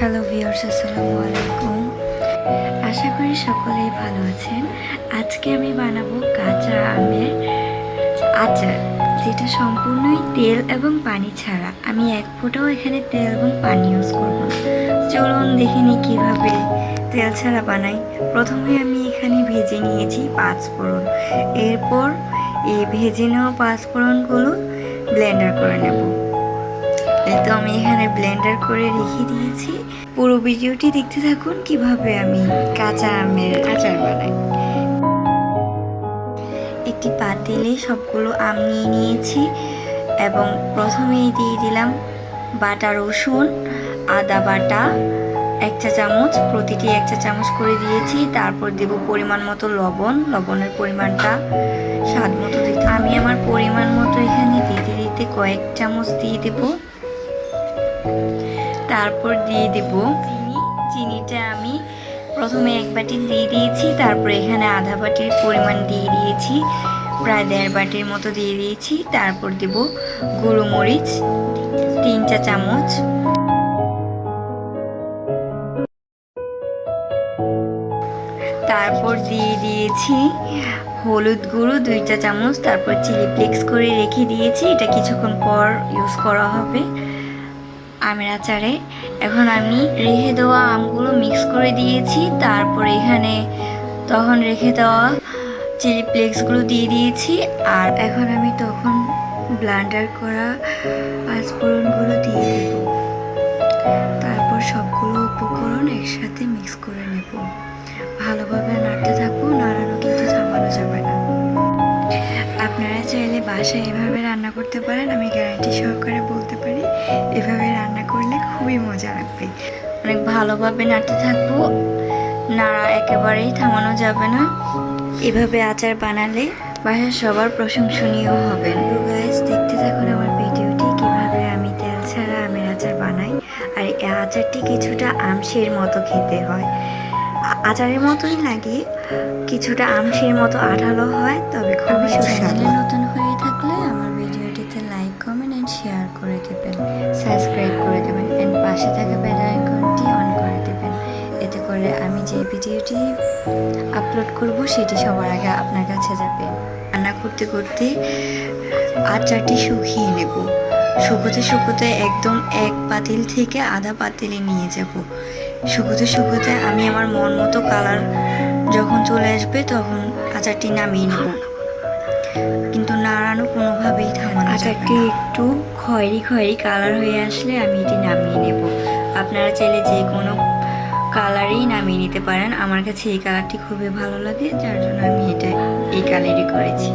Hello viewers, আসসালামু আলাইকুম। আশা করি সকলেই ভালো আছেন। আজকে আমি বানাবো কাঁচা আমের আচার, যেটা সম্পূর্ণই তেল এবং পানি ছাড়া। আমি এক ফোঁটাও এখানে তেল এবং পানি ইউজ করব না। চলুন দেখে নিই কীভাবে তেল ছাড়া বানাই। প্রথমে আমি এখানে ভেজে নিয়েছি 5 ফোড়ন। এরপর এই ভেজে নেওয়া 5 ফোড়নগুলো ব্লেন্ডার করে নেব। তো আমি এখানে ব্লেন্ডার করে রেখে দিয়েছি। পুরো ভিডিওটি দেখতে থাকুন কিভাবে আমি কাঁচা আমের আচার বানাই। একটি পাতিলে সবগুলো আম নিয়ে নিয়েছি এবং প্রথমেই দিয়ে দিলাম বাটা রসুন, আদা বাটা 1 চা চামচ, প্রতিটি 1 চা চামচ করে দিয়েছি। তারপর দেব পরিমাণ মতো লবণ। লবণের পরিমাণটা স্বাদ মতো দিতে। আমি আমার পরিমাণ মতো এখানে দিতে দিতে কয়েক চামচ দিয়ে দেব। তারপর দিয়ে দেব চিনি। চিনিটা আমি প্রথমে 1 বাটি দিয়ে দিয়েছি, তারপর এখানে আধা বাটির পরিমাণ দিয়ে দিয়েছি, প্রায় 1.5 বাটির মতো দিয়ে দিয়েছি। তারপর দেব গুঁড়ো মরিচ 3 চা চামচ, তারপর দিয়ে দিয়েছি হলুদ গুঁড়ো 2 চা চামচ, তারপর চিলি ফ্লেক্স করে রেখে দিয়েছি। এটা কিছুক্ষণ পর ইউজ করা হবে আমের আচারে। এখন আমি রেখে দেওয়া আমগুলো মিক্স করে দিয়েছি, তারপর এখানে তখন রেখে দেওয়া চিলি ফ্লেক্সগুলো দিয়ে দিয়েছি। আর এখন আমি তখন ব্লেন্ডার করা 5 ফোড়নগুলো দিয়ে দেব। তারপর সবগুলো উপকরণ একসাথে মিক্স করে নেব। ভালোভাবে নাড়তে থাকবো, নাড়ানো কিন্তু থামানো যাবে না। আপনারা চাইলে বাসায় এভাবে রান্না করতে পারেন। আমি গ্যারান্টি সহকারে বলতে পারি এভাবে রান্না করলে খুবই মজা লাগবে। অনেক ভালোভাবে নাড়তে থাকবো, নাড়া একেবারেই থামানো যাবে না। এভাবে আচার বানালে বাসার সবার প্রশংসনীয় হবেন। তো গাইস, দেখতে থাকুন আমার ভিডিওটি কিভাবে আমি তেল ছাড়া আমের আচার বানাই। আর এই আচারটি কিছুটা আমশির মতো খেতে হয়, আচারের মতোই লাগে, কিছুটা আমশির মতো আঠালো হয়, তবে খুবই সুস্বাদু। নতুন হয়ে থাকলে আমার ভিডিওটিতে লাইক, কমেন্ট এন্ড শেয়ার করে দেবেন, সাবস্ক্রাইব করে দেবেন এন্ড পাশে থাকা বেল আইকনটি অন করে দেবেন। এতে করে আমি যে ভিডিওটি আপলোড করব সেটি সবার আগে আপনার কাছে যাবে। রান্না করতে করতে আচারটি শুকিয়ে নেব। শুকোতে শুকোতে একদম 1 পাতিল থেকে আধা পাতিলে নিয়ে যাব। শুকোতে শুকোতে আমি আমার মন মতো কালার যখন চলে আসবে তখন আচারটি নামিয়ে নেব, কিন্তু নাড়ানো কোনোভাবেই থামানো। আচারটি একটু খয়েরি খয়েরি কালার হয়ে আসলে আমি এটি নামিয়ে নেব। আপনারা চাইলে যে কোনো কালারই নামিয়ে নিতে পারেন। আমার কাছে এই কালারটি খুবই ভালো লাগে, যার জন্য আমি এটা এই কালারই করেছি।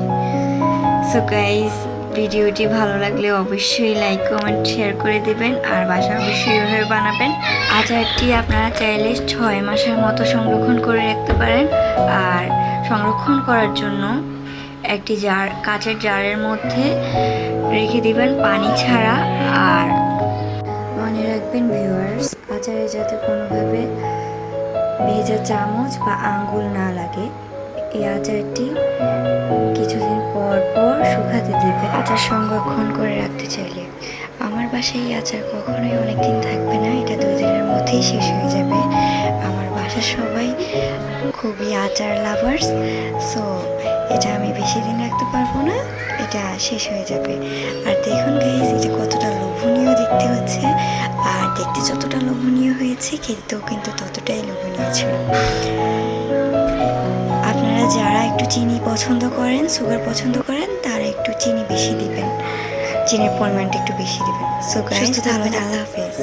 সো গাইস, ভিডিওটি ভালো লাগলে অবশ্যই লাইক, কমেন্ট, শেয়ার করে দেবেন আর বাসায় অবশ্যই এভাবে বানাবেন। আচারটি আপনারা চাইলে 6 মাসের মতো সংরক্ষণ করে রাখতে পারেন। আর সংরক্ষণ করার জন্য একটি জার, কাচের জারের মধ্যে রেখে দিবেন পানি ছাড়া। আর মনে রাখবেন ভিউয়ার্স, আচারে যাতে কোনোভাবে ভেজা চামচ বা আঙ্গুল না লাগে। এই আচারটি কিছুদিন পর পর শুকাতে দেবে। আচার সংরক্ষণ করে রাখতে চাইলে, আমার বাসায় এই আচার কখনোই অনেক দিন থাকবে না, এটা 2 দিনের মধ্যেই শেষ হয়ে যাবে। আমার বাসার সবাই খুবই আচার লাভার্স, সো এটা আমি বেশি দিন রাখতে পারবো না, এটা শেষ হয়ে যাবে। আর দেখুন গাইস, এটা কতটা লোভনীয় দেখতে হচ্ছে। আর দেখতে যতটা লোভনীয় হয়েছে, খেতেও কিন্তু ততটাই লোভনীয় ছিল। আপনারা যারা একটু চিনি পছন্দ করেন, সুগার পছন্দ করেন, তারা একটু চিনি বেশি দিবেন, চিনির পরিমাণটা একটু বেশি দিবেন। সো গাইস, ভালো থাকবেন। আল্লাহ হাফেজ।